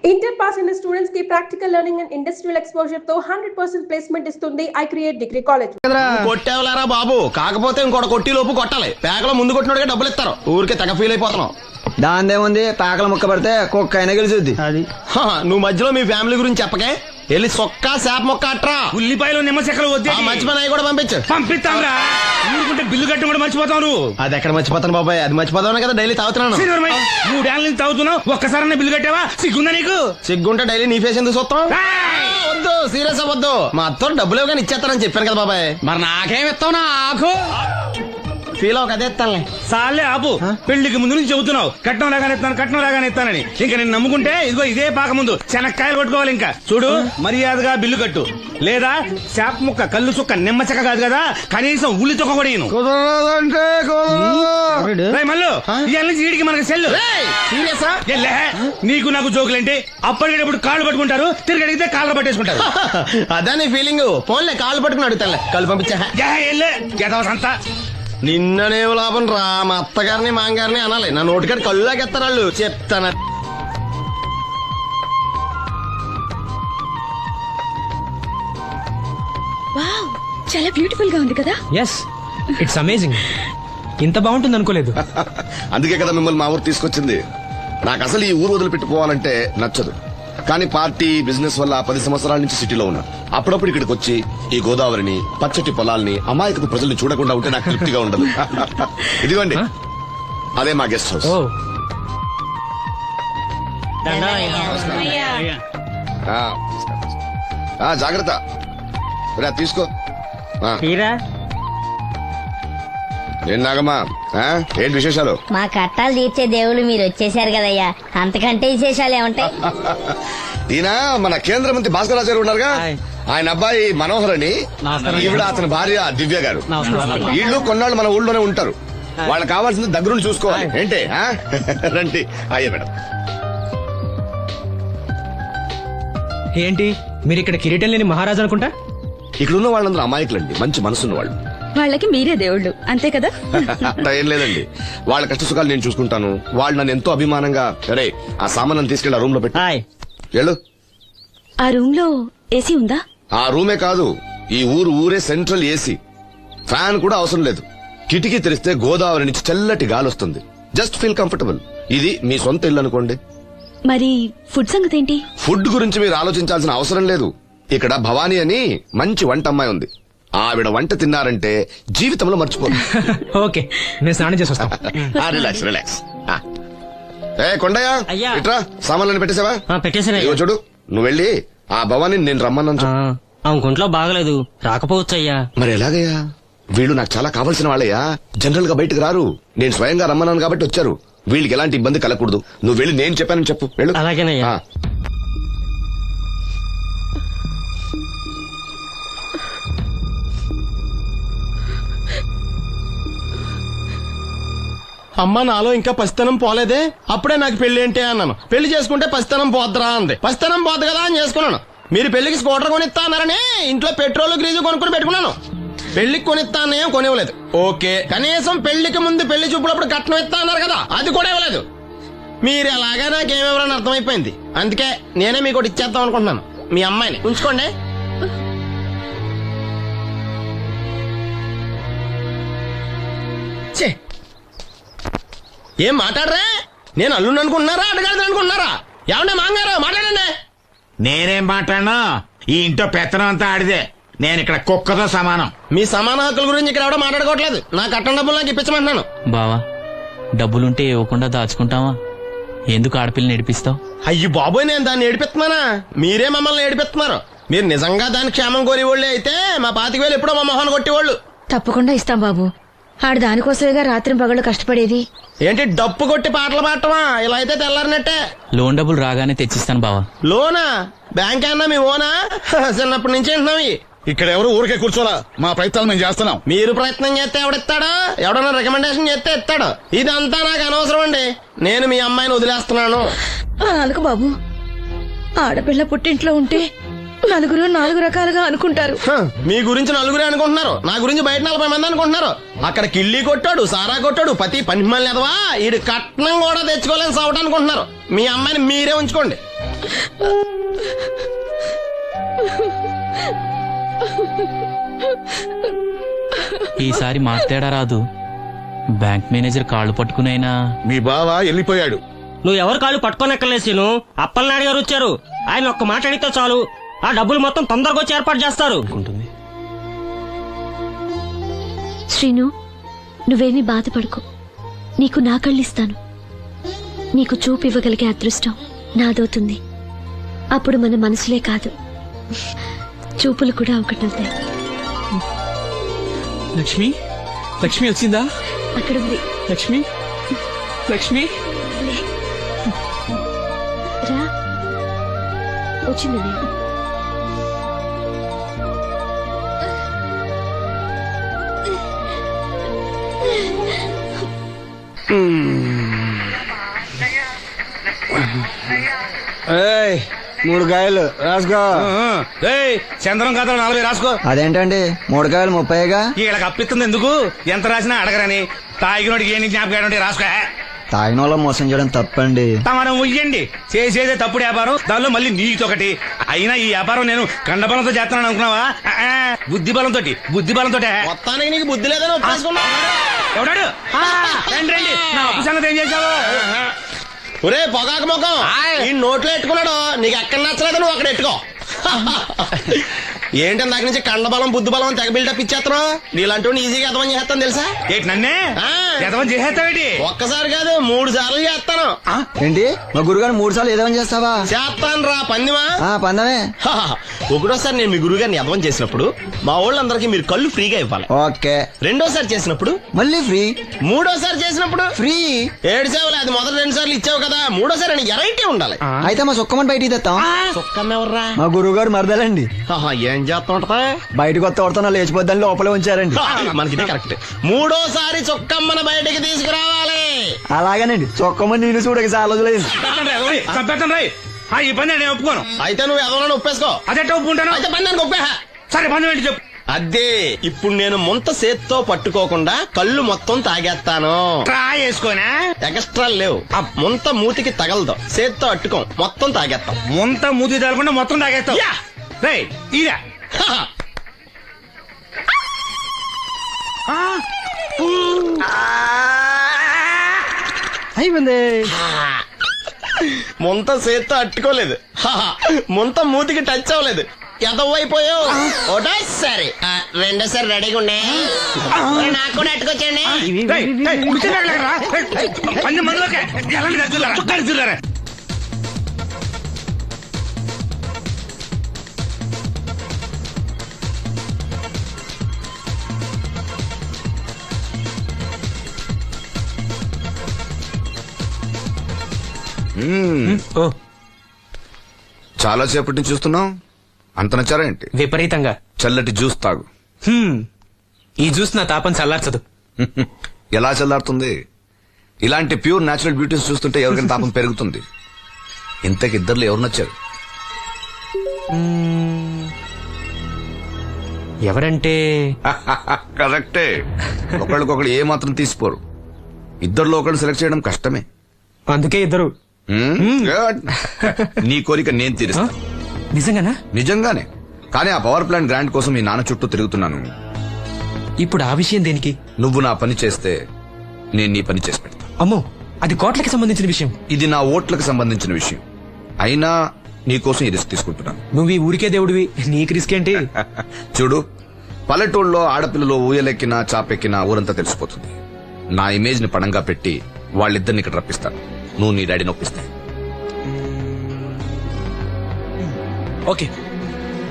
Inter pass అయిన students కి practical learning and industrial exposure తో 100% ప్లేస్మెంట్ ఇస్తుంది ఐ క్రియేట్ డిగ్రీ కాలేజ్. కొట్టేవలారా బాబు, కాకపోతే ఇంకోటి కొట్టి లోపు కొట్టాలి. పేకలో ముందు కొట్టినోడిగా డబ్బులు ఇస్తారు. ఊరికే తెగ ఫీల్ అయిపోతున్నావు. దాందేముంది, పేకల ముక్క పడితే కుక్క అయినా గెలిచుద్ది. అది నువ్వు మధ్యలో మీ ఫ్యామిలీ గురించి చెప్పకే. వెళ్ళి సొక్క శాప మొక్క అట్రా. ఉల్లిపాయలు నిమ్మచెక్కలు వద్దే. మంచి పని అవి కూడా పంపించు. పంపిస్తాంరా. ఊరుకుంటే బిల్లు కట్టి కూడా మర్చిపోతావు నువ్వు. అది ఎక్కడ మర్చిపోతాను బాబాయ్, అది మర్చిపోతావు కదా డైలీ తాగుతున్నాను. 3 ఏళ్ళ నుంచి తాగుతున్నావు, ఒక్కసారి బిల్లు కట్టావా? సిగ్గుందా నీకు? సిగ్గుంటే డైలీ నీ ఫేస్ ఎందుకు చూస్తాం? వద్దు, సీరియస్ అవ్వద్దు. మా అత్తో డబ్బులు ఇవ్వగానే ఇచ్చేస్తానని చెప్పాను కదా బాబాయ్. మరి నాకేం ఇస్తావు? నాకు ఫీల్ అవ్వక అదే ఇస్తానులే. సాలే ఆపు. పెళ్లికి ముందు నుంచి చెబుతున్నావు కట్నం లాగానే ఇస్తానని. ఇంకా నేను నమ్ముకుంటే ఇదిగో ఇదే పాక ముందు శనక్కాయలు కొట్టుకోవాలి. ఇంకా చూడు, మర్యాదగా బిల్లు కట్టు, లేదా శాప ముక్క కళ్ళు చుక్క నిమ్మ చెక్క కాదు కదా, కనీసం ఉల్లి చుక్క కూడా ఇయ్యను. మళ్ళీ ఇవాళ నుంచి వీడికి మనకి సెల్లు. సీరియసా? నీకు నాకు జోకులేంటి? అప్పటికేటప్పుడు కాళ్ళు పట్టుకుంటారు, తిరిగి అడిగితే కాళ్ళు పట్టేసుకుంటారు. అదే నీ ఫీలింగ్. ఫోన్లే కాళ్ళు పట్టుకుని అడుగుతానులే. కళ్ళు పంపించా. అంతా నిన్ననేం లాభం రా. మా అత్తగారిని మాంగారిని అనాలి. నా నోటికాడ కళ్ళు లాగెత్తారు వాళ్ళు. చెప్తాను. వావ్, చాలా బ్యూటిఫుల్ గా ఉంది కదా? Yes, it's amazing. ఇంత బాగుంటుంది అనుకోలేదు. అందుకే కదా మిమ్మల్ని మా ఊరు తీసుకొచ్చింది. నాకు అసలు ఈ ఊరు వదిలిపెట్టుకోవాలంటే నచ్చదు. కానీ పార్టీ బిజినెస్ వల్ల 10 సంవత్సరాల నుంచి సిటీలో ఉన్నా. అప్పుడప్పుడు ఇక్కడికి వచ్చి ఈ గోదావరిని, పచ్చటి పొలాల్ని, అమాయకపు ప్రజల్ని చూడకుండా ఉంటే నాకు తృప్తిగా ఉండదు. ఇదిగోండి, అదే మా గెస్ట్ హౌస్. జాగ్రత్త, తీసుకో. ఏం నాగమ్మా, ఏంటి విశేషాలు? మా కట్టాలు తీర్చే దేవుళ్ళు మీరు వచ్చేసారు కదయ్యా, అంతకంటే విశేషాలు ఏముంటాయి? ఈయన మన కేంద్ర మంత్రి భాస్కర్ రాజు గారు ఉన్నారుగా, ఆయన అబ్బాయి మనోహర్ అని, ఈవిడ అతని భార్య దివ్య గారు. వీళ్ళు కొన్నాళ్ళు మన ఊళ్ళోనే ఉంటారు. వాళ్ళకి కావాల్సింది దగ్గరుండి చూసుకోవాలి. ఏంటి రండి. అయ్యా మేడం. ఏంటి మీరు ఇక్కడ కిరీటం లేని మహారాజు అనుకుంటా? ఇక్కడ ఉన్న వాళ్ళందరూ అమాయకులండి, మంచి మనసున్న వాళ్ళు. వాళ్ళకి మీరే దేవుళ్ళు, అంతే కదా? అట్లా ఏం లేదండి. వాళ్ళ కష్ట సుఖాలు నేను చూసుకుంటాను. వాళ్ళు నన్ను ఎంతో అభిమానంగా, అరే ఆ సామాన్ తీసుకెళ్ళి ఆ రూమ్ లో పెట్టి వెళ్ళు. ఆ రూమ్ లో ఏసీ ఉందా? ఆ రూమే కాదు, ఈ ఊరే సెంట్రల్ ఏసీ. ఫ్యాన్ కూడా అవసరం లేదు. కిటికీ తెరిస్తే గోదావరి నుంచి చల్లటి గాలి వస్తుంది. Just feel comfortable. ఇది మీ సొంత ఇల్లు అనుకోండి. మరి ఫుడ్ సంగతి ఏంటి? ఫుడ్ గురించి మీరు ఆలోచించాల్సిన అవసరం లేదు. ఇక్కడ భవానీ అని మంచి వంట అమ్మాయి ఉంది. ఆవిడ వంట తిన్నారంటే జీవితంలో మర్చిపోదు. ఓకే, నేను స్నానం చేసి వస్తాను. Relax relax. ఏ కొండయ్య, ఇట్రా, సామాన్లను పెట్టేసావా? పెట్టేసాను. ఇదిగో చూడు, నువ్వు వెళ్ళి ఆ భవానీ నేను రమ్మన్నాను. ఆమె గుంట్లో బాగలేదు, రాకపోవచ్చు అయ్యా. మరి ఎలాగయ్యా? వీళ్ళు నాకు చాలా కావాల్సిన వాళ్ళయ్యా. జనరల్ గా బయటకు రారు. నేను స్వయంగా రమ్మన్నాను కాబట్టి వచ్చారు. వీళ్ళకి ఎలాంటి ఇబ్బంది కలగకూడదు. నువ్వు వెళ్ళి నేను చెప్పానని చెప్పు. వెళ్ళు. అలాగేనయ్యా. అమ్మ నాలో ఇంకా పసితనం పోలేదే. అప్పుడే నాకు పెళ్లి ఏంటి అన్నాను. పెళ్లి చేసుకుంటే పసితనం పోద్దురా అంది. పసితనం పోద్దు కదా అని చేసుకున్నాను. మీరు పెళ్లికి స్కూటర్ కొనిస్తా అన్నారని ఇంట్లో పెట్రోల్ గ్రీజు కొనుక్కుని పెట్టుకున్నాను. పెళ్లికి కొనిస్తా అన్నయ్యం కొనివ్వలేదు. ఓకే, కనీసం పెళ్లికి ముందు పెళ్లి చూపులప్పుడు కట్నం ఇస్తా అన్నారు కదా, అది కూడా ఇవ్వలేదు. మీరు ఎలాగా నాకేమివ్వాలని అర్థమైపోయింది. అందుకే నేనే మీకు ఒకటి ఇచ్చేద్దాం అనుకుంటున్నాను. మీ అమ్మాయిని ఉంచుకోండి. ఏం మాట్లాడరా? నేను అల్లుండి అనుకుంటున్నారా, అడగాలి అనుకుంటున్నారా? ఏమన్నా మాంగారు మాట్లాడండి. నేనేం మాట్లాడను, ఈ ఇంట్లో పెత్తనం అంతా ఆడిదే. నేను ఇక్కడ కుక్కతో సమానం. మీ సమాన హక్కుల గురించి ఇక్కడ ఎవడో మాట్లాడుకోవట్లేదు. నా కట్టం డబ్బులు నాకు ఇప్పించమంటున్నాను. బావా, డబ్బులుంటే ఇవ్వకుండా దాచుకుంటావా? ఎందుకు ఆడపిల్లని ఏడిపిస్తావు? అయ్యి బాబోయ్, నేను దాన్ని ఏడిపిస్తున్నానా? మీరే మమ్మల్ని ఏడిపిస్తున్నారు. మీరు నిజంగా దాని క్షేమం కోరేవాళ్ళే అయితే మా 25,000 ఎప్పుడో మా మొహాన్ని కొట్టేవాళ్ళు. తప్పకుండా ఇస్తాం బాబు. ఆడు దానికోసమేగా రాత్రి పగళ్ళు కష్టపడేది. ఏంటి డప్పు కొట్టి పాటలు పాడటమా? ఇలా అయితే తెల్లారినట్టే. లోన్ డబ్బులు రాగానే తెచ్చిస్తాను బావా. లోనా? బ్యాంక్ అన్నా మీ ఓనా? చిన్నప్పటి నుంచి వింటున్నాం. ఇక్కడ ఎవరు ఊరికే కూర్చోలా, మా ప్రయత్నాలు మేము చేస్తున్నాం. మీరు ప్రయత్నం చేస్తే ఎవడిస్తాడు? ఎవడన్నా రికమెండేషన్ చేస్తే ఇస్తాడు. ఇదంతా నాకు అనవసరం అండి. నేను మీ అమ్మాయిని వదిలేస్తున్నాను. అనుకు బాబు, ఆడపిల్ల పుట్టింట్లో ఉంటే నలుగురు 4 రకాలుగా అనుకుంటారు. మీ గురించి నలుగురే అనుకుంటున్నారు, నా గురించి బయట 40 మంది అనుకుంటున్నారు. అక్కడ కిళ్ళి కొట్టాడు, సారా కొట్టాడు, పతి పని మళ్ళీ ఎదవా, ఈడు కట్నం కూడా తెచ్చుకోలేని సవట అనుకుంటున్నారు. మీ అమ్మాయిని మీరే ఉంచుకోండి. ఈసారి మాకు తేడా రాదు. బ్యాంక్ మేనేజర్ కాళ్ళు పట్టుకునైనా మీ బావ వెళ్ళిపోయాడు. నువ్వు ఎవరు కాళ్ళు పట్టుకోనక్కర్లేసిను. అప్పలనాయుడు గారు వచ్చారు. ఆయన ఒక్క మాట అడిగితే చాలు, ఆ డబ్బులు మొత్తం తొందరగా వచ్చి ఏర్పాటు చేస్తారు. శ్రీను, నువ్వేమీ బాధపడుకో. నీకు నా కళ్ళిస్తాను. నీకు చూపు ఇవ్వగలిగే అదృష్టం నాదవుతుంది. అప్పుడు మన మనసులే కాదు, చూపులు కూడా ఒకటవుతాయి. లక్ష్మి, లక్ష్మి వచ్చిందా? అక్కడుంది. లక్ష్మి, లక్ష్మి రా. వచ్చింది. ఏయ్, 3 కాయలు రాసుకో. చంద్రం కథలు 40 రాసుకో. అదేంటండి 3 కాయలు 30గా? వీళ్ళకి అప్పిస్తుంది ఎందుకు? ఎంత రాసినా అడగరని. తాగినోడికి ఏ జ్ఞాపకం రాసుకో. తాగిన వాళ్ళ మోసం చేయడం తప్పండి. మనం ఉయ్యండి, చేసేదే తప్పుడు వ్యాపారం, దానిలో మళ్ళీ నీతొకటి. అయినా ఈ వ్యాపారం నేను కండబలంతో చేస్తున్నాను అనుకున్నావా? బుద్ధి బలంతో. మొత్తానికి నీకు బుద్ధి లేదని ఒప్పేసుకున్నా. ఎవడాడు? రండి రండి, నా అప్పు సంగతి ఏం చేశావు? ఒరే పొగాకు ముఖం, ఈ నోట్లో ఎట్టుకున్నాడు. నీకు ఎక్కడ నచ్చలేదు, నువ్వు అక్కడ ఎట్టుకో. ఏంటి దాకా నుంచి కండబలం బుద్ధి బలం తెగ బిల్డప్ ఇచ్చేస్తున్నావు. నీలాంటి ఈజీగా ఎదవని చేస్తాను తెలుసా? ఏంటి నన్నే ఎదవని చేసేస్తావేటి? ఒక్కసారి కాదు 3 సార్లు చేస్తాను. ఏంటి మా గురుగారు 3 సార్లు ఏదేమని చేస్తావా? చేస్తాను రా పందిమా. పందమే. ఒకటోసారి నేను మీ గురుగారిని ఎదవని చేసినప్పుడు మా వాళ్ళందరికీ మీరు కళ్ళు ఫ్రీగా ఇవ్వాలి. ఓకే. రెండోసారి చేసినప్పుడు మళ్ళీ ఫ్రీ. మూడోసారి చేసినప్పుడు ఫ్రీ. 7 సేవలు. అది మొదటి 2 సార్లు ఇచ్చావు కదా, మూడోసారి ఎరైటీ ఉండాలి. అయితే మా సుక్కమని బయటికి తెస్తాం. సుక్కమ్మ ఎవర్రా? మా గురువు గారు మరదలండి. ఏం చేస్తా ఉంటదా? బయటకు వస్తా లేచిపోద్దని లోపలే ఉంచారండి. మనకి కరెక్ట్. మూడోసారి చొక్కమ్మను బయటకి తీసుకురావాలి. అలాగేనండి. చొక్కమని నేను చూడక చాలా రోజులైంది. ఈ పని నేను ఒప్పుకోను. అయితే నువ్వు ఎదవనని ఒప్పేసుకో. అదెట్ట ఒప్పుకుంటాను? అయితే పని దానికి ఒప్పేహ. సరే పని ఏంటి చెప్పు. అదే ఇప్పుడు నేను ముంత చేత్తో పట్టుకోకుండా కళ్ళు మొత్తం తాగేస్తాను. ట్రై చేసుకోనా? ఎక్స్ట్రా లేవు. ముంత మూతికి తగలదు, చేత్తో అట్టుకోం, మొత్తం తాగేస్తాం. ముంత మూతి తగలకుండా మొత్తం తాగేస్తాం. ఇదా అయిపోయింది. ముంత చేత్తో అట్టుకోలేదు, ముంత మూతికి టచ్ అవ్వలేదు. ఎదవైపోయావు. ఒకటోసారి రెండోసారి రెడీగా ఉండే. నాకు కూడా అట్టుకొచ్చండి. చాలా సేపటి నుంచి చూస్తున్నావు. అంత నచ్చారా ఏంటి? విపరీతంగా. చల్లటి జ్యూస్ తాగు. ఈ జ్యూస్ నా తాపం చల్లార్చదు. ఎలా చల్లారుతుంది? ఇలాంటి ప్యూర్ న్యాచురల్ బ్యూటీస్ చూస్తుంటే ఎవరికైనా తాపం పెరుగుతుంది. ఇంతకి ఇద్దర్లో ఎవరు నచ్చారు? ఎవరంటే? కరెక్టే. ఒకళ్ళకొకళ్ళు ఏ మాత్రం తీసిపోరు. ఇద్దర్లో ఒకళ్ళు సెలెక్ట్ చేయడం కష్టమే. అందుకే ఇద్దరు. Good. నీ కోరిక నేను తీరుస్తా. నిజంగానా? నిజంగానే. కానీ ఆ పవర్ ప్లాంట్ గ్రాంట్ కోసం మీ నాన్న చుట్టూ తిరుగుతున్నాను. ఇప్పుడు ఆ విషయం దేనికి? నువ్వు నా పని చేస్తే నేను నీ పని చేసి పెడతా. అమ్మో, అది కోట్లకి సంబంధించిన విషయం. ఇది నా ఓట్లకు సంబంధించిన విషయం. అయినా నీకోసం ఈ రిస్క్ తీసుకుంటున్నాను. నువ్వు ఈ ఊరికే దేవుడివి, నీకు రిస్క్ ఏంటి? చూడు, పల్లెటూళ్ళలో ఆడపిల్లలు ఊయలెక్కినా చాపెక్కినా ఊరంతా తెలిసిపోతుంది. నా ఇమేజ్ ని పణంగా పెట్టి వాళ్ళిద్దరిని ఇక్కడ రప్పిస్తాను. నువ్వు నీ డాడీ నొప్పిస్తా. Okay,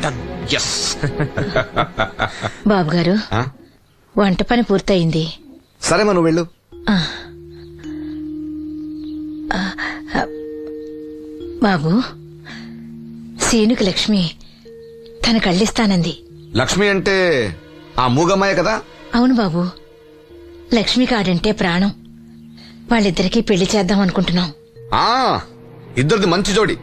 done. Yes. Babu garu, వంట పని పూర్తయింది. సరే మనం వెళ్ళు. బాబు, సీనుకి లక్ష్మి తన కళ్ళిస్తానంది. లక్ష్మి అంటే ఆ మూగమ్మాయే కదా? అవును బాబు, లక్ష్మి కాడంటే ప్రాణం. వాళ్ళిద్దరికీ పెళ్లి చేద్దాం అనుకుంటున్నాం. ఇద్దరిది మంచి జోడి.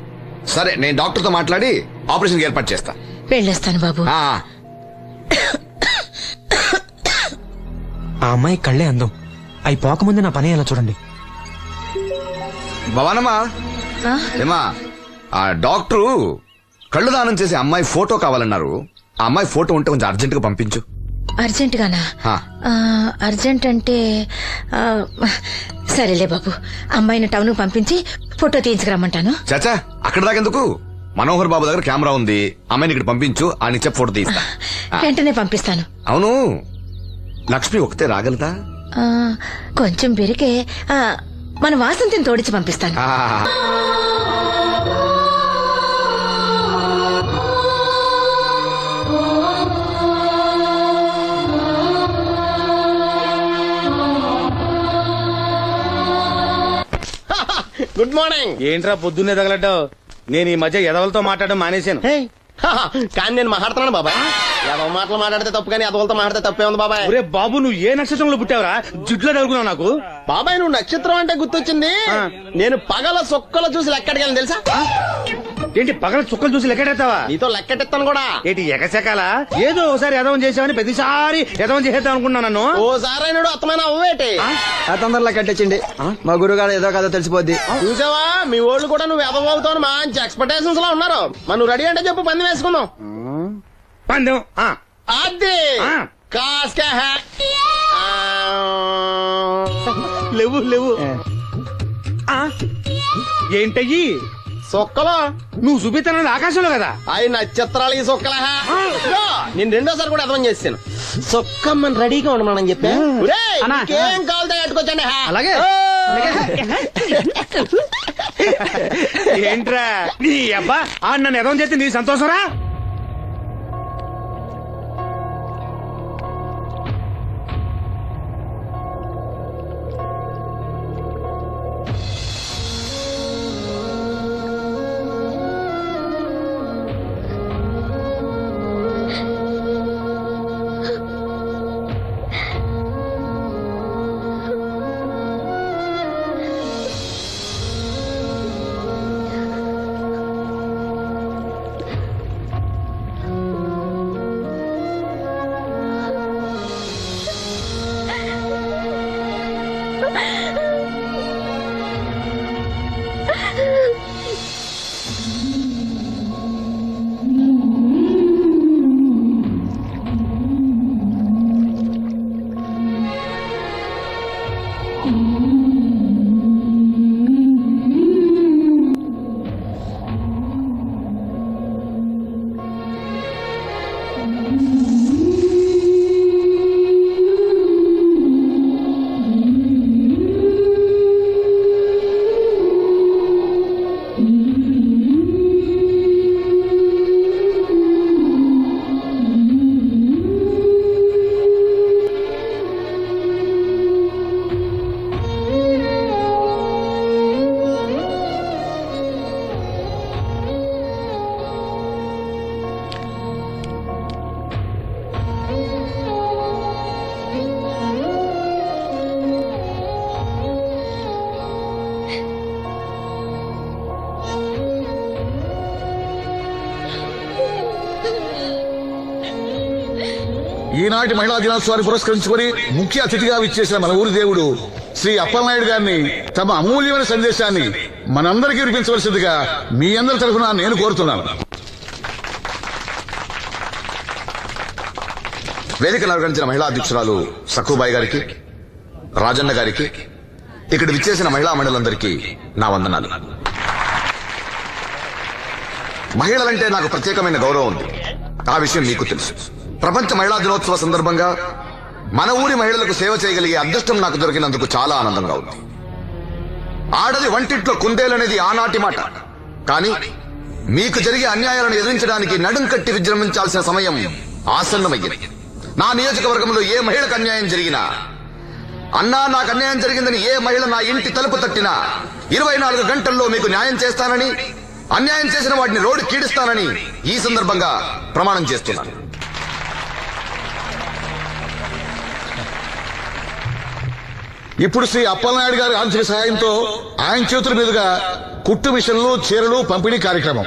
సరే, నేను డాక్టర్ తో మాట్లాడి ఆపరేషన్ ఏర్పాటు చేస్తా. వెళ్ళొస్తాను బాబు. ఆ అమ్మాయి కళ్ళే అందం. అయి పోకముందు నా పని ఎలా చూడండి. భవానమ్మా, ఏమా ఆ డాక్టరు కళ్ళు దానం చేసే అమ్మాయి ఫోటో కావాలన్నారు. ఆ అమ్మాయి ఫోటో ఉంటే కొంచెం అర్జెంట్ గా పంపించు. అర్జెంట్ గానా? అర్జెంట్ అంటే సరేలే బాబు, అమ్మాయిని టౌన్ పంపించి ఫోటో తీయించుకురమ్మంటాను. చాచా అక్కడ దాకెందుకు, మనోహర్ బాబు దగ్గర కెమెరా ఉంది, అమ్మాయిని ఇక్కడ పంపించు, ఆయన చెప్పి ఫోటో తీస్తా. వెంటనే పంపిస్తాను. అవును, లక్ష్మి ఒకతే రాగలదా? కొంచెం బెరికే, మన వాసంతిని తోడిచి పంపిస్తాను. Good morning. ఏంట్రా పొద్దున్నే తగలడ్డావు? నేను ఈ మధ్య ఎదవలతో మాట్లాడడం మానేశాను. కానీ నేను మాట్లాడుతున్నాను బాబాయ్. ఎవరి మాటలు మాట్లాడితే తప్పు, కానీ అదవులతో మాట్లాడితే తప్పే ఉంది బాబాయ్. ఒరే బాబు, నువ్వు ఏ నక్షత్రంలో పుట్టావురా? జుట్లో తగులుకున్నావు నాకు. బాబాయ్ నువ్వు నక్షత్రం అంటే గుర్తొచ్చింది. నేను పగల సొక్కలు చూసి లెక్కడికి తెలుసా? ఏంటి పగల చుక్కలు చూసి లెక్కెడతావా? నీతో లెక్కెట్టిస్తాను కూడా. ఏంటి ఎగసెకాల? ఏదో ఒకసారి ఎదవం చేసావని ప్రతిసారి ఎదవం చేసేద్దాం అనుకున్నా నన్ను. ఓసారి అయినాడు అత్తమైన అవ్వేటి తొందరలో కట్టించండి, మా గురుగారు ఏదో కదా తెలిసిపోద్ది. చూసావా, మీ వాళ్ళు కూడా నువ్వు ఎదవవుతావు మంచి ఎక్స్పెక్టేషన్స్ లో ఉన్నారు. మరి నువ్వు రెడీ అంటే చెప్పు, పందెం వేసుకుందాం. పందెం అది కాస్క లేవు లేవు. ఏంటయ్యి సొక్కలో నువ్వు చూపిస్తానది ఆకాశంలో కదా? అవి నక్షత్రాలు ఈ సొక్కల. నేను రెండోసారి కూడా అర్థం చేస్తాను. సొక్కమ్మని రెడీగా ఉండమని చెప్పా. ఏం కావాలితే కట్టుకోవచ్చండి. అలాగే. ఏంట్రా నీ అబ్బా నన్ను ఎదవం చేస్తే నీ సంతోషరా? ఈనాటి మహిళా దినోత్సవాన్ని పురస్కరించుకొని ముఖ్య అతిథిగా విచ్చేసిన మన ఊరి దేవుడు శ్రీ అప్పలనాయుడు గారిని తమ అమూల్యమైన సందేశాన్ని మనందరికీ వినిపించవలసిందిగా మీ అందరి తరఫున నేను కోరుతున్నాను. వేదికను అలంకరించిన మహిళా అధ్యక్షురాలు సక్కుబాయి గారికి, రాజన్న గారికి, ఇక్కడ విచ్చేసిన మహిళా మండలందరికీ నా వందనాలు. మహిళలంటే నాకు ప్రత్యేకమైన గౌరవం ఉంది. ఆ విషయం మీకు తెలుసు. ప్రపంచ మహిళా దినోత్సవ సందర్భంగా మన ఊరి మహిళలకు సేవ చేయగలిగే అదృష్టం నాకు దొరికినందుకు చాలా ఆనందంగా ఉంది. ఆడది వంటింట్లో కుందేలనేది ఆనాటి మాట. కానీ మీకు జరిగే అన్యాయాలను ఎదిరించడానికి నడుం కట్టి విజృంభించాల్సిన సమయం ఆసన్నమయ్యింది. నా నియోజకవర్గంలో ఏ మహిళకు అన్యాయం జరిగినా, అన్నా నాకు అన్యాయం జరిగిందని ఏ మహిళ నా ఇంటి తలుపు తట్టినా 24 గంటల్లో మీకు న్యాయం చేస్తానని, అన్యాయం చేసిన వాటిని రోడ్డు కీడిస్తానని ఈ సందర్భంగా ప్రమాణం చేస్తున్నాను. ఇప్పుడు శ్రీ అప్పలనాయుడు గారి ఆర్థిక సహాయంతో ఆయన చేతుల మీదుగా కుట్టు మిషన్లు, చీరలు పంపిణీ కార్యక్రమం.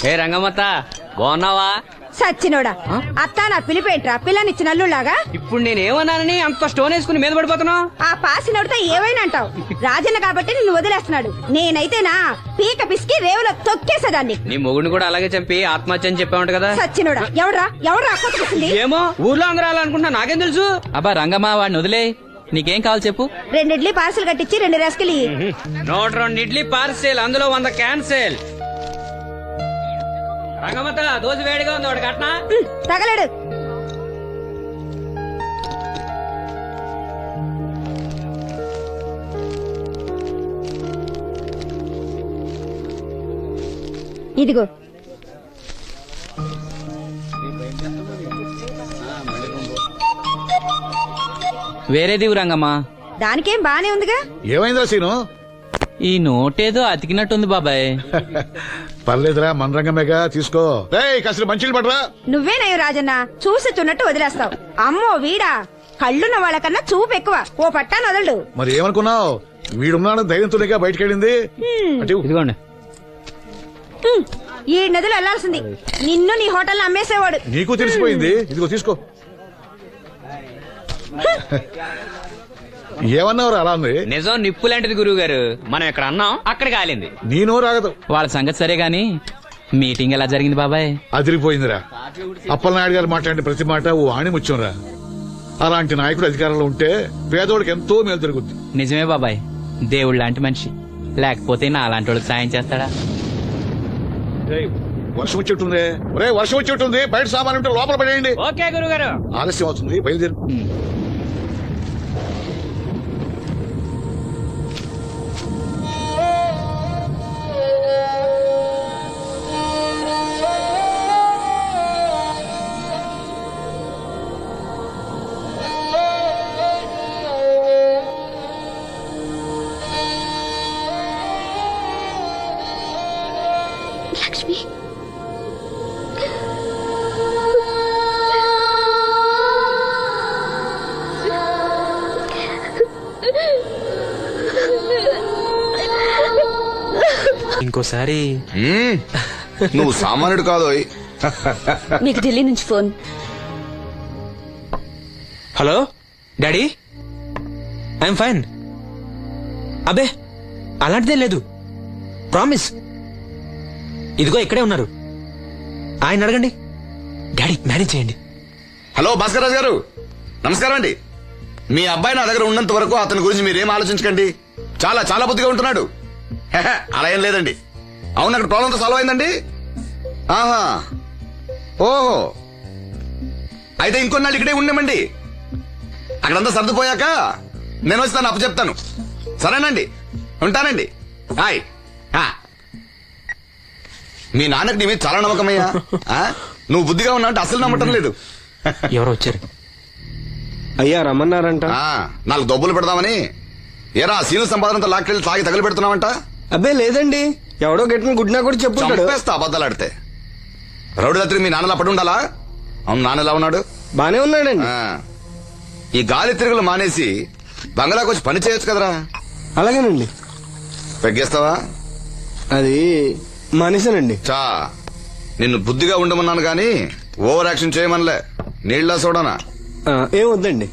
ఏ రంగమ్మత్త బాగున్నావా? సచ్చినోడా అత్త నా పిలిపేంట్రా పిల్లనిచ్చిన అల్లులాగా. ఇప్పుడు నేనేమన్నానని అంత స్టోన్ వేసుకుని మీద పడిపోతున్నావు? ఆ పాసినోడితో ఏమైనా అంటావు. రాజన్న కాబట్టి నిన్ను వదిలేస్తున్నాడు. నేనైతేనా పీక పిసికి రేవులో తొక్కేసేదాన్ని. నీ మొగుడిని కూడా అలాగే చంపి ఆత్మహత్య అని చెప్పావంట కదా. సచ్చినోడా ఎవడ్రా కొట్టుకొస్తుంది? ఏమో ఊర్లో అందరూ అలా అనుకుంటున్నా, నాకేం తెలుసు. అబ్బా రంగమ్మ వాడిని వదిలే. నీకేం కావాలి చెప్పు. 2 ఇడ్లీ పార్సల్ కట్టించి 2 రస్కలి. 102 ఇడ్లీ పార్సెల్, అందులో 100 క్యాన్సెల్. రంగమ్మత దోశ వేడిగా ఉంది, ఒకటి కట్నా? తగలడు. ఇదిగో వేరేదివు రంగమ్మ. దానికేం బానే ఉందిగా. ఏమైందిరా సీను? ఈ నోటేదో అతికినట్టుంది బాబాయ్. పర్లేదురా, మన రంగమేగా, తీసుకో. కాస్త మంచిలు పడరా. నువ్వేనయ్యో రాజన్న చూసి చున్నట్టు వదిలేస్తావు. అమ్మో వీడా, కళ్ళున్న వాళ్ళకన్నా చూపు ఎక్కువ. ఓ పట్టాను వదలడు. మరి ఏమనుకున్నావు? వీడున్నాడు ధైర్యంతోనేగా బయటకెళ్ళింది. ఇదిగోండి. ఈ నదిలో వెళ్లాల్సింది. నిన్ను నీ హోటల్ అమ్మేసేవాడు. నీకు తెలిసిపోయింది. ఇదిగో తీసుకో. ఏమన్నావురా అలా ఉంది? నిజం నిప్పు లాంటిది గురువు గారు. మనం ఎక్కడ అన్నాం అక్కడ కాలింది. నేను రాగదు. వాళ్ళ సంగతి సరే గాని మీటింగ్ ఎలా జరిగింది బాబాయ్? అదిరిపోయిందిరా. అప్పలనాయుడు గారు మాట్లాడిన ప్రతి మాట ఓ ఆణిముత్యంరా. అలాంటి నాయకుడు అధికారంలో ఉంటే పేదోడికి ఎంతో మేలు జరుగుద్ది. నిజమే బాబాయ్, దేవుడు లాంటి మనిషి. లేకపోతే నా అలాంటి వాళ్ళకి సాయం చేస్తాడా? వర్షం వచ్చేట్టుంది. వర్షం వచ్చేట్టుంది. బయట సామాన్ ఉంటే లోపల పడేయండి. ఓకే గురుగారు. ఆలస్యం అవుతుంది, బయలుదేరు. లక్ష్మి ఇంకోసారి నువ్వు సామాన్యుడు కాదు. మీకు ఢిల్లీ నుంచి phone. Hello daddy, I'm fine. అబే అలాంటిదేం లేదు, ప్రామిస్. ఇదిగో ఇక్కడే ఉన్నారు, ఆయన అడగండి. డాడీ మేనేజ్ చేయండి. హలో భాస్కర్ రాజు గారు, నమస్కారం అండి. మీ అబ్బాయి నా దగ్గర ఉన్నంత వరకు అతని గురించి మీరేం ఆలోచించకండి. చాలా చాలా బుద్ధిగా ఉంటున్నాడు. అలా ఏం లేదండి. అవును, అక్కడ ప్రాబ్లంతో సాల్వ్ అయిందండి. ఆహా, ఓహో, అయితే ఇంకొన్నాళ్ళు ఇక్కడే ఉండమండి. అక్కడంతా సర్దుపోయాక నేను వస్తాను, అప్పు చెప్తాను. సరేనండి, ఉంటానండి. హాయ్. మీ నాన్నకి నీ మీద చాలా నమ్మకమయ్యా. నువ్వు బుద్ధిగా ఉన్నావు అంటే అసలు నమ్మటం లేదు. ఎవరో వచ్చారు. అయ్యా రమ్మన్నారంట. 4 దొబ్బులు పెడదామని. ఏరా సీను సంపాదనంతో లాక్కెళ్ళి తాగి తగలు పెడుతున్నావంట? అబ్బే లేదండి, ఎవడో గట్టిన గుడ్నా కూడా చెప్పుంటాడు. చంపేస్తా అబద్ధాలు ఆడితే. రౌడీ రాత్రి మీ నాన్నలా పడి ఉండాలా? అవును, నాన్న ఎలా ఉన్నాడు? బానే ఉన్నాడండి. ఈ గాలి తిరుగులు మానేసి బంగ్లాకి వచ్చి పని చేయొచ్చు కదరా. అలాగేనండి. పెగ్గేస్తావా? అది మానేశానండి. చా, నిన్ను బుద్ధిగా ఉండమన్నాను గాని ఓవర్ యాక్షన్ చేయమనలే. నీళ్ళ సోడానా? ఏం వద్దండి.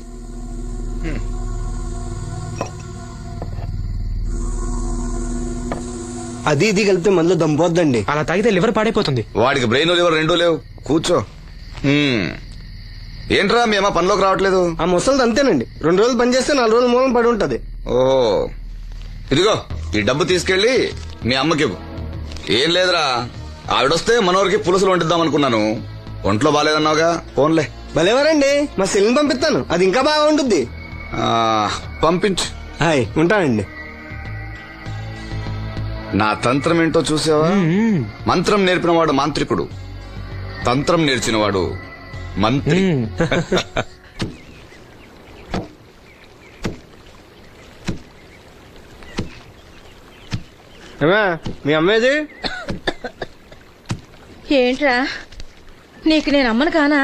అది ఇది కలిపితే మనలో దంపోద్దండి. అలా తాగితే లివర్ పాడైపోతుంది. వాడికి బ్రెయిన్ లివర్ రెండూ లేవు. కూర్చో. ఏంట్రా మీ అమ్మ పనిలోకి రావట్లేదు? ఆ ముసలిది అంతేనండి, 2 రోజులు పని చేస్తే 4 రోజులు మూలం పడి ఉంటది. ఓ, ఇదిగో ఈ డబ్బు తీసుకెళ్లి మీ అమ్మకి ఇవ్వు. ఏం లేదురా, ఆవిడొస్తే మనోరికి పులుసులు వండిద్దాం అనుకున్నాను. ఒంట్లో బాగాలేదన్నావుగా, పోన్లే. భలేవారండి, మా సెల్ని పంపిస్తాను, అది ఇంకా బాగా ఉంటుంది. పంపించు. హాయ్, ఉంటానండి. నా తంత్రం ఏంటో చూసావా? మంత్రం నేర్పినవాడు మాంత్రికుడు, తంత్రం నేర్చినవాడు మంత్రి. మీ అమ్మేది ఏంట్రా, నీకు నేను అమ్మను కానా?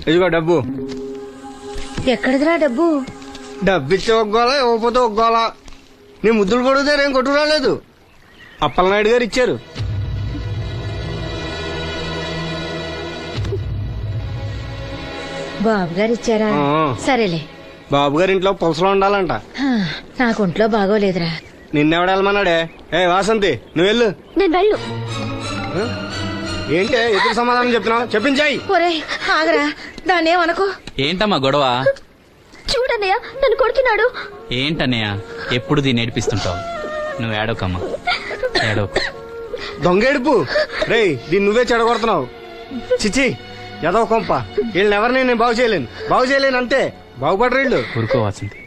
ఇదిగో డబ్బు. ఎక్కడిదిరా డబ్బు? డబ్బిచ్చే ఒగ్గోలా, ఇవ్వకపోతే ఒగ్గోలా. నీ ముద్దులు పడితే నేను కొట్టు రాలేదు. అప్పలనాయుడు గారు ఇచ్చారు. బాబు గారు ఇచ్చారా? సరేలే. బాబు గారి ఇంట్లో పులసలో ఉండాలంట. నాకు ఒంట్లో బాగోలేదురా. నిన్నెవడెళ్ళమన్నాడే? ఏ వాసంతి నువ్వు వెళ్ళు. నేను వెళ్ళు. ఏంటే ఎదురు సమాధానం చెప్తున్నావు? చెప్పించాయి. ఒరే ఆగరా, దాన్ని ఏమనుకో. ఏంటమ్మా గొడవ? చూడన్నయ్య నన్ను కొడుతున్నాడు. ఏంటన్నయ్య ఎప్పుడు దీన్ని ఏడిపిస్తుంటావు? నువ్వు ఏడోకమ్మా, ఏడోకు. దొంగేడుపు రే, దీన్ని నువ్వే చెడగొడుతున్నావు. చిచి ఎదవ కొంప. వీళ్ళెవరిని నేను బాగు చేయలేను అంతే. బాగుపడరు వీళ్ళు. ఊరుకో వాసంతి.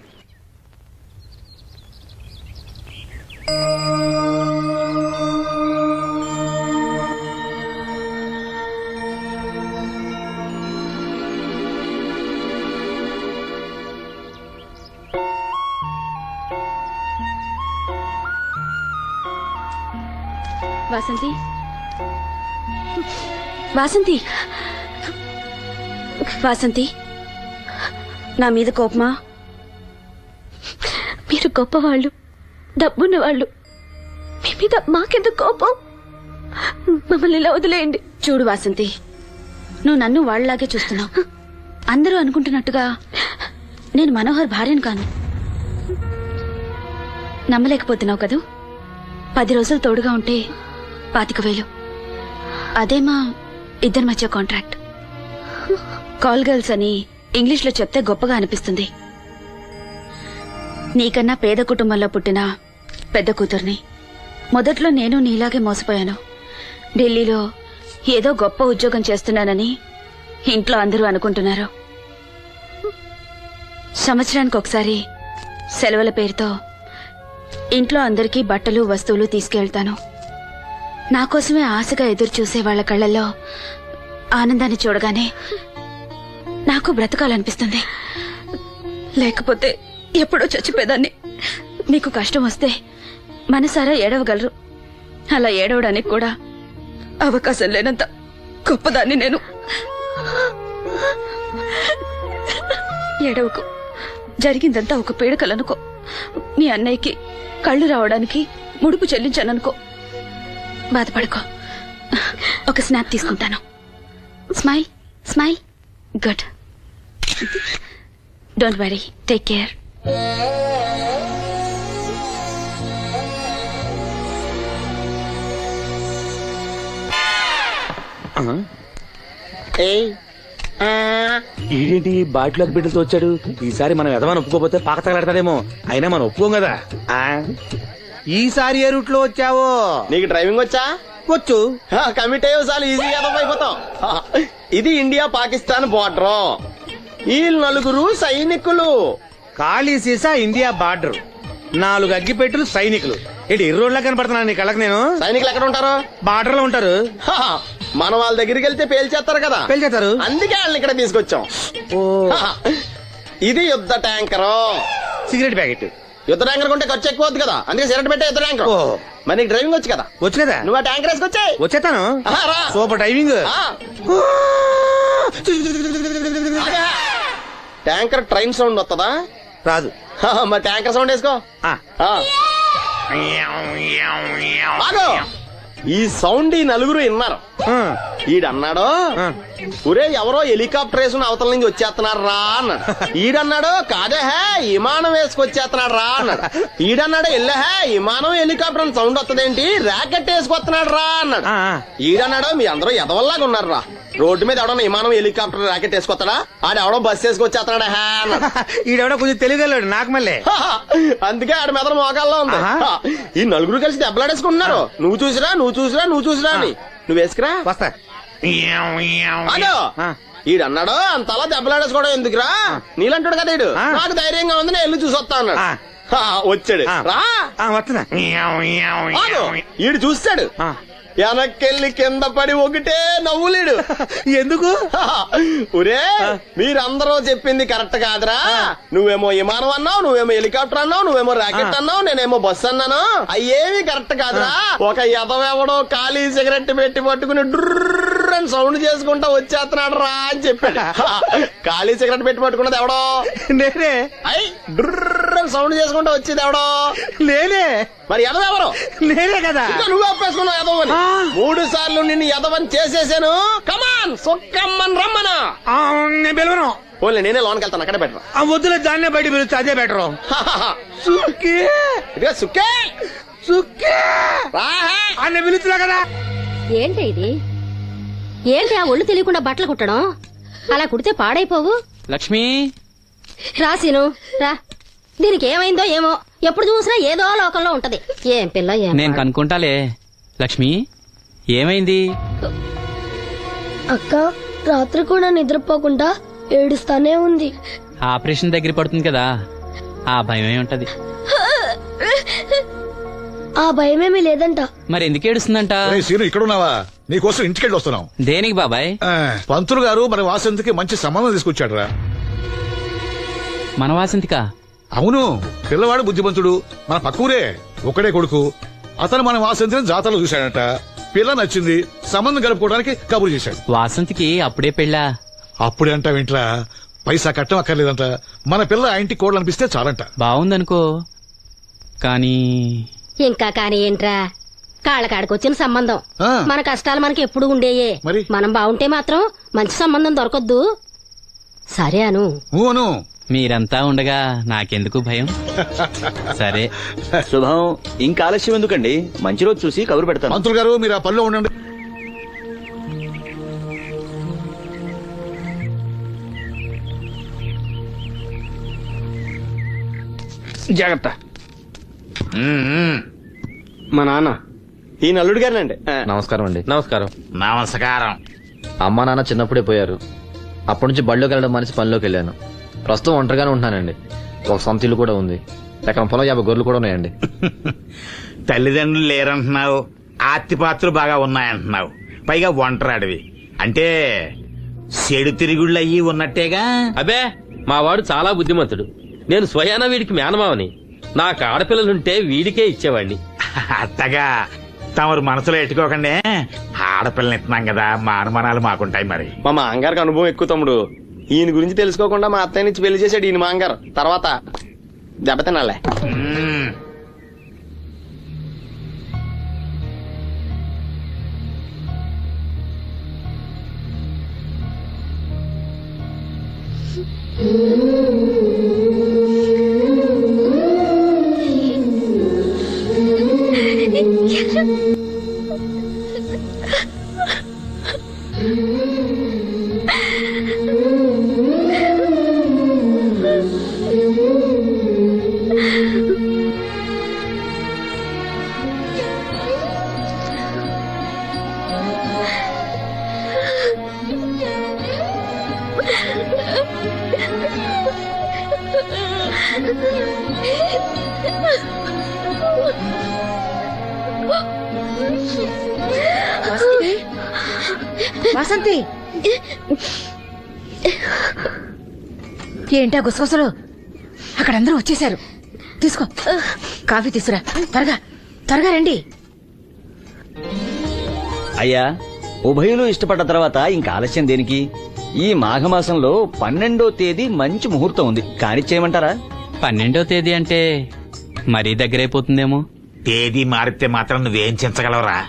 వాసంతి, వాసంతి, వాసంతి, నా మీద కోపమా? మీరు గొప్పవాళ్ళు, డబ్బున్న వాళ్ళు. మీ మీద మాకెందుకు కోపం? మమ్మల్ని ఇలా వదిలేయండి. చూడు వాసంతి, నువ్వు నన్ను వాళ్ళలాగే చూస్తున్నావు. అందరూ అనుకుంటున్నట్టుగా నేను మనోహర్ భార్యను కాను. నమ్మలేకపోతున్నావు కదూ? 10 రోజులు తోడుగా ఉంటే 25,000. అదే మా ఇద్దరి మధ్య కాంట్రాక్ట్. కాల్ గర్ల్స్ అని ఇంగ్లీష్లో చెప్తే గొప్పగా అనిపిస్తుంది. నీకన్నా పేద కుటుంబంలో పుట్టిన పెద్ద కూతుర్ని. మొదట్లో నేను నీలాగే మోసపోయాను. ఢిల్లీలో ఏదో గొప్ప ఉద్యోగం చేస్తున్నానని ఇంట్లో అందరూ అనుకుంటున్నారు. సంవత్సరానికి ఒకసారి సెలవుల పేరుతో ఇంట్లో అందరికీ బట్టలు వస్తువులు తీసుకెళ్తాను. నా కోసమే ఆశగా ఎదురు చూసే వాళ్ల కళ్ళల్లో ఆనందాన్ని చూడగానే నాకు బ్రతకాలనిపిస్తుంది. లేకపోతే ఎప్పుడో చచ్చిపోయేదాన్ని. మీకు కష్టం వస్తే మనసారా ఏడవగలరు. అలా ఏడవడానికి కూడా అవకాశం లేనంత గొప్పదాన్ని నేను. ఏడవకు, జరిగిందంతా ఒక పీడకలనుకో. మీ అన్నయ్యకి కళ్ళు రావడానికి ముడుపు చెల్లించాననుకో. బాధపడుకో. ఒక స్నాప్ తీసుకుంటాను. Smile smile. Good. Don't worry, take care. ఏంటి బాటిలోకి బిడ్డలతో వచ్చాడు? ఈసారి మనం ఎదమని ఒప్పుకోపోతే పాక తగలాడతాడేమో. అయినా మనం ఒప్పుకోం కదా. ఈసారి ఏ రూట్ లో వచ్చావో? నీకు డ్రైవింగ్ వచ్చా? వచ్చు. కమిట్ అయ్యే చాలు, ఈజీగా అయిపోతాం. ఇది ఇండియా పాకిస్తాన్ బోర్డర్. ఈ 4 సైనికులు. ఖాళీ సీసా ఇండియా బార్డర్, 4 అగ్గిపెట్టులు సైనికులు. ఏంటి ఎర్రోడ్లా కనపడుతున్నా నీ కళ్ళకి నేను? సైనికులు ఎక్కడ ఉంటారు? బార్డర్ లో ఉంటారు. మనం వాళ్ళ దగ్గరికి వెళ్తే పేల్చేస్తారు కదా. పేల్చేస్తారు. అందుకే వాళ్ళని ఇక్కడ తీసుకొచ్చాం. ఇది యుద్ధ ట్యాంకర్. Cigarette packet. యుద్ధ ట్యాంకర్ కొంటే ఖర్చు ఎక్కువ అవుతుంది కదా, అందుకే సిగరెట్ పెట్టే యుద్ధ ట్యాంకర్. మరి నీకు డ్రైవింగ్ వచ్చు కదా? వచ్చు కదా. నువ్వు ఆ ట్యాంకర్ వేసుకొచ్చాయి. వచ్చేస్తాను. Super driving. Tanker train sound వస్తుందా? రాదు. మరి ట్యాంకర్ సౌండ్ వేసుకో. ఈ సౌండ్ ఈ 4 విన్నారు. ఈడన్నాడు, ఒరే ఎవరో హెలికాప్టర్ వేసుకుని అవతల నుంచి వచ్చేస్తున్నాడు రా అన్నాడు. ఈడన్నాడు, కాదే హే విమానం వేసుకొచ్చేస్తున్నాడు రా అన్నాడు. ఈడన్నాడు, ఎల్లహే విమానం హెలికాప్టర్ అని సౌండ్ వస్తుందేంటి, ర్యాకెట్ వేసుకొస్తున్నాడు రా అన్నాడు. ఈడన్నాడు, మీ అందరూ ఎదవల్లాగా ఉన్నారు రా. రోడ్డు మీద ఎవడన్నా విమానం హెలికాప్టర్ ర్యాకెట్ వేసుకొస్తాడా? ఆడెవడో బస్సు వేసుకొచ్చేస్తున్నాడా హే అన్నాడు. ఈడెవడో కొంచెం తెలియగలడు నాకు మళ్ళీ. అందుకే ఆడ మెదడు మోకాల్లో ఉంది. ఈ 4 కలిసి దెబ్బలాడేసుకుంటున్నారు. నువ్వు చూసిరా అని. నువ్వు వేసుకురా. వస్తా. ఈడన్నాడు, అంతలా దెబ్బలాడేసుకోవడం ఎందుకురా, నీలంటాడు కదా ఈడు. నాకు ధైర్యంగా ఉంది, నేను వెళ్ళి చూసొస్తా అన్నాడు. వచ్చాడు రా. వస్తున్నా. ఈడు చూస్తాడు, వెనక్కెళ్ళి కింద పడి ఒకటే నవ్వులేడు. ఎందుకు? ఒరే మీరందరూ చెప్పింది కరెక్ట్ కాదురా. నువ్వేమో విమానం అన్నావు, నువ్వేమో హెలికాప్టర్ అన్నావు, నువ్వేమో రాకెట్ అన్నావు, నేనేమో బస్సు అన్నాను. అయ్యేమి కరెక్ట్ కాదురా. ఒక ఎదవెవడో ఖాళీ సిగరెట్ పెట్టి పట్టుకుని డుర్ర్ అని సౌండ్ చేసుకుంటా వచ్చేస్తున్నాడు రా అని చెప్పాడు. ఖాళీ సిగరెట్ పెట్టి పట్టుకున్నది ఎవడో? నేనే. అయ్ డుర్ర్ దేవుడు సౌండ్ చేసుకుంటూ వచ్చేది ఎవడో నేనే. మరి ఎదవెవరు? నేనే కదా. ఇంకా నువ్వు ఒప్పేసుకున్నావు ఎదవని. 3 సార్లు నిన్ను ఎదవని చేసేసాను. కమాన్ సుక్కమ్మన్ రమ్మనా. నేను పిలవను. ఓన్లీ నేనే లోనికి వెళ్తాను, అక్కడే బెటర్. ఆ వద్దులే, దాన్నే బయట పిలుస్తా, అదే బెటరు. సుక్కే ఇదిగో సుక్కే సుక్కే అన్న పిలుస్తున్నా కదా. ఏంటి ఇది? ఏంటి ఆ ఒళ్ళు తెలియకుండా బట్టలు కుట్టడం? అలా కుడితే పాడైపోవు. లక్ష్మి రాసిను రా. దీనికి ఏమైందో ఏమో, ఎప్పుడు చూసినా ఏదో లోకంలో ఉంటది. ఏం పిల్ల ఏం నేను కనుక్కుంటాలే. లక్ష్మి ఏమైంది? అక్క రాత్రి కూడా నిద్రపోకుండా ఏడుస్తానే ఉంది. ఆపరేషన్ దగ్గర పడుతుంది కదా, ఆ భయమే ఉంటది. ఆ భయమేమీ లేదంట. మరి ఎందుకు ఏడుస్తుందంట? సీను ఇక్కడున్నావా? నీకోసం ఇంటికెళ్ళి వస్తున్నాం. దేనికి బాబాయ్? పంతులు గారు మన వాసంతికి మంచి సంబంధం తీసుకొచ్చాడు రా. మన వాసంతికా? అవును, పిల్లవాడు బుద్ధిమంతుడు, మన పక్కూరే, ఒకడే కొడుకు. అతను మన వాసంతిని జాతరలో చూశాడట. పిల్ల నచ్చింది, సంబంధం కలుపుకోవడానికి కబురు చేశాడు. వాసంతికి అప్పుడే పెళ్ళా? అప్పుడే అంట వింట్రా, పైసా కట్టం అక్కర్లేదంట. మన పిల్ల ఆ ఇంటి కోడలు అనిపిస్తే చాలంట. బాగుందనుకో, కానీ ఇంకా కానీ ఏంట్రా, కాళ్ళకాడికొచ్చిన సంబంధం. మన కష్టాలు మనకి ఎప్పుడు ఉండేయే. మనం బాగుంటే మాత్రం మంచి సంబంధం దొరకొద్దు. సరే అను. మీరంతా ఉండగా నాకెందుకు భయం? సరే శుభం. ఇంకా ఆలస్యం ఎందుకండి, మంచి రోజు చూసి కబురు పెడతాను. మంత్రులు గారు మీరు ఆ పనిలో ఉండండి. జాగ్రత్త. మా నాన్న ఈ నల్లుడు గారినండి. నమస్కారం అండి. నమస్కారం. నమస్కారం. అమ్మా నాన్న చిన్నప్పుడే పోయారు. అప్పటి నుంచి బళ్ళోకి వెళ్ళడం మనిషి పనిలోకి వెళ్ళాను. ప్రస్తుతం ఒంటరిగానే ఉంటున్నానండి. ఒక సొంత ఇల్లు కూడా ఉంది. ఎకరం పొలం 50 గొర్రెలు కూడా ఉన్నాయండి. తల్లిదండ్రులు లేరంటున్నావు, ఆస్తిపాత్రులు బాగా ఉన్నాయంటున్నావు, పైగా ఒంటరాడివి అంటే చెడు తిరుగుళ్ళు అయ్యి ఉన్నట్టేగా. అబే మా వాడు చాలా బుద్ధిమంతుడు. నేను స్వయాన వీడికి మేనమావని. నాకు ఆడపిల్లలుంటే వీడికే ఇచ్చేవాడిని. అత్తగా తమరు మనసులో ఎట్టుకోకండి. ఆడపిల్లని ఇస్తున్నాం కదా, మా అనుమానాలు మాకుంటాయి. మరి మా మాంగారికి అనుభవం ఎక్కువ తమ్ముడు. ఈయన గురించి తెలుసుకోకుండా మా అత్తయ్య నుంచి పెళ్లి చేశాడు ఈయన మాంగారు. తర్వాత దెబ్బతినాలే. వాసంతి, ఏంటా గుసగుసలు? అక్కడందరూ వచ్చేశారు. తీసుకో, కాఫీ తీసురా. త్వరగా త్వరగా రండి. అయ్యా, ఉభయులు ఇష్టపడ్డ తర్వాత ఇంకా ఆలస్యం దేనికి? ఈ మాఘమాసంలో 12వ తేదీ మంచి ముహూర్తం ఉంది, కానిచ్చేయమంటారా? 12వ తేదీ అంటే మరీ దగ్గరైపోతుందేమో. తేదీ మారితే మాత్రం నువ్వేం చించగలవురా?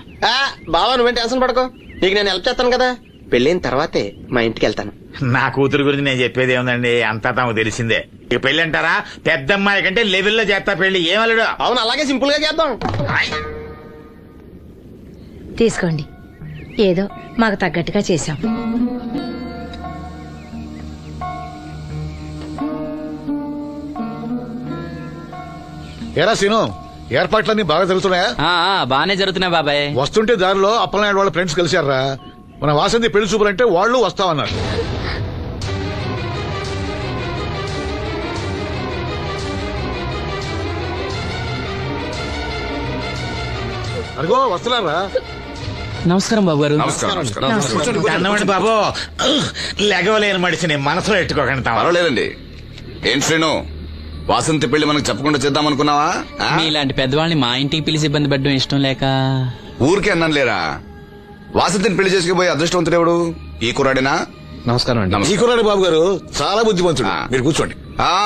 బావా నువ్వేం టెన్షన్ పడకో, నీకు నేను హెల్ప్ చేస్తాను కదా. పెళ్ళైన తర్వాతే మా ఇంటికి వెళ్తాను. నా కూతురు గురించి నేను చెప్పేది ఏముందండి, అంతా తమకు తెలిసిందే. ఇక పెళ్లి అంటారా, పెద్దమ్మాయి కంటే లెవెల్లో చేస్తా పెళ్లి. ఏమల్లుడు? అవును, అలాగే సింపుల్ గా చేద్దాం. తీసుకోండి, ఏదో మాకు తగ్గట్టుగా చేశాం. ఏరా సీను, ఏర్పాట్లన్నీ బాగా జరుగుతున్నాయా? బానే జరుగుతున్నాయి బాబాయ్. వస్తుంటే దారిలో అప్పలనాయుడు వాళ్ళ ఫ్రెండ్స్ కలిశారా. మన వాసంతి పెళ్లి చూపులంటే వాళ్ళు వస్తామన్నారు. అదిగో వస్తున్నారా. నమస్కారం బాబు గారు. అన్నమాట బాబు, లెగవలేని మడిచిని మనసులో ఎట్టుకోకండి. పర్వాలేదండి. ఏం శ్రీను, వాసంతి పెళ్లి మనకు చెప్పకుండా చేద్దామనుకున్నావా? మీలాంటి పెద్దవాళ్ళని మా ఇంటికి పిలిచి ఇబ్బంది పెట్టడం ఇష్టం లేక ఊరికే అన్నాను లేరా. వాసంతిని పెళ్లి చేసుకుపోయి అదృష్టవంతుడు ఎవడు? ఈ కుర్రాడేనా? నమస్కారం అండి. ఈ కుర్రాడు బాబు గారు చాలా బుద్ధిమంతుడు. మీరు కూర్చోండి.